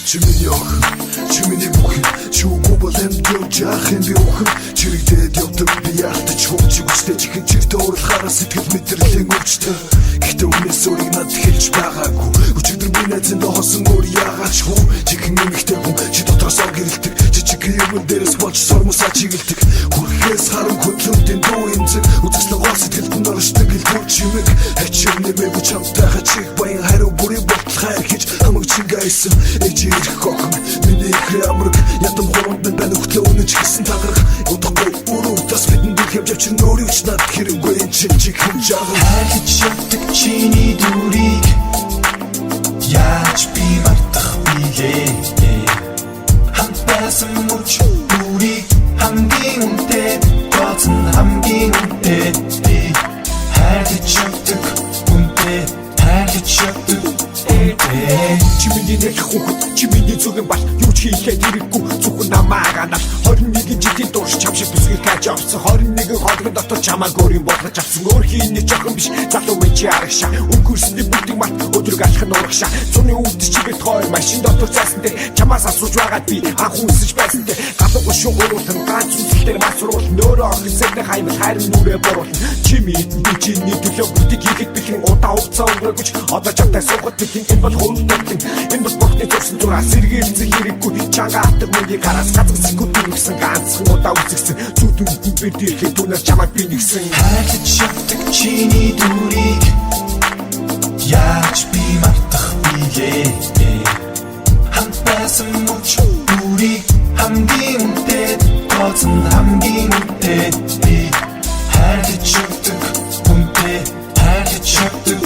Чимийн ох, чимийн бүхэн чүүгүү бол амтёж яахын би өхөн чирэгдээд явдаг би яалтаж хөвчиг үстэй чихэн чиртэ уралхаараа сэтгэл мэдрэлийн өвчтэй гэхдээ өмнөөс өөрийг над хэлж байгаагүй өчигдөр би найзанд хосон өөр яагаад ч хүү чихэн эмэгтэй хүн чи дотроосоо гэрэлдэг жижиг юм дээрээс болж сормосаа чигэлдэг хүрхээс харан хөдлөмтийн дуу эмзэг үзэсгэлэн гол сэтгэлд нь оршдог хэлбэр чимэг хачир нэмээгүй чамтай хачих баян хариу бүрийн болтлохаар хийж хамаг чингайсан ээжи ирэх охин миний ихрэ амраг ядам хуруунд байна хөтлөө үнэж гисэн тагарах удахгүй өөрөө тас бидэн дэх явж авчин өөрийгч над хэрэггүй энэ чихэн жаахан хайж явдаг чиний дүрийг яаж би мартах билээ хамт байсан мөч дүрийг хамгийн үнэтэй гоцн хамгийн үнэтэй хайж явдаг үнэтэй хайж явдаг чимэний нэг хүүхэд чимэний зүгэн бал юу ч хийхэд хэрэггүй зөвхөн намааг анал 21 жилийн турш чам шиг бүсгэл каж авсан 21 хоолгон дотор чамаа гөрийн болгож авсан өөр хийний жоохон биш залуу мэн чи арагшаа өнгөрсөний бүгдийг мат өдрөг алах нь урагшаа цуны үүд чи бит хоёр машин дотор цаасан дээр чамаас асууж байгаад би анх үнсэж байсан дээр галуу шугууруулсан ганц үсэлтэр масруул нөөрэ охисэдэ хаймал хайр нүрэ боруулна чимээ би чиний төлөө бүгдийг хийхэд бэлэн удаа хугацаа өнгөрөөж одоо чамтай суугаад бэлэн энэ бол хөрөлдөг энэ бол бохны зурсан зураа сэргээлцэх хэрэггүй чанга атдаг мөнийг хараас газар секунд гэсэн ганцхан удаа үсгсэн зүудүнд бэрдэрхэд түнээс чамайг би нэгсэн хайж явдаг чиний дүрийг яаж би мартах билээ хамт байсан мөч дүрийг хамгийн үнэтэй гоцн хамгийн үнэтэй хайж явдаг үнэтэй хайж явдаг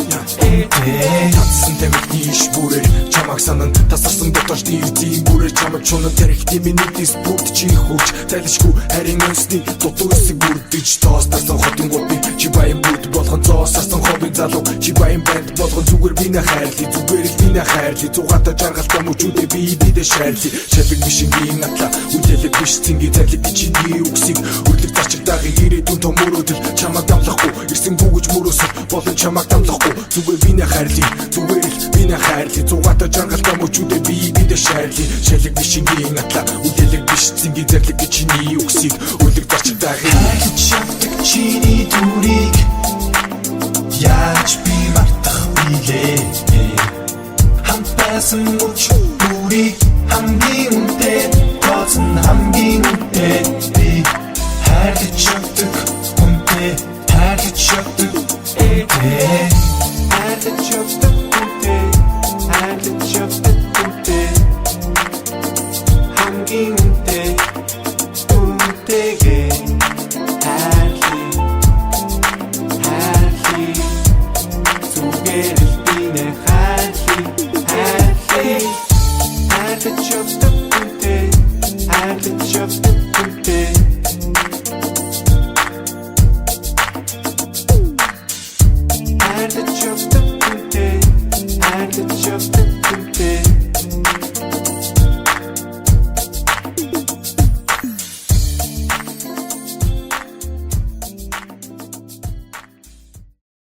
татсан тамхины иш бүрээр чамаг санан тасарсан дотоочны эзэн бүрээр чамаг чунад тарихтын миний диспут чи хөвч тайлшгүй харин өсний дутуу эсэг бүрдэж тоостарсан хотын гутны чи баян бүт болгон зоосарсан хобби залуу чи баян банд болгон зүгээр би на хайрли зүгээр л би на хайрли зугаатай жаргалтай мөчүүдээ би бидээ шайрли чалэг бишингийн атла үдэлэг биш цэнги зарлиг чиний үгсийг өрлөг зарчигдаагийн ирээдүйн томөрөөдөл чамаг дамлахгүй ирсэн гүгэж мөрөөсөл болон чамаг дамлахгүй зүгээр би на хайрли зүгээр л би на хайрли зугаатай жаргалтай мөчүүдээ би бидээ шайрли чалэг бишингийн атла үдэлэг биш цэнги зарлиг чиний үгсийг өрлөг зарчигдаагийн хайж явдаг чиний дүрийг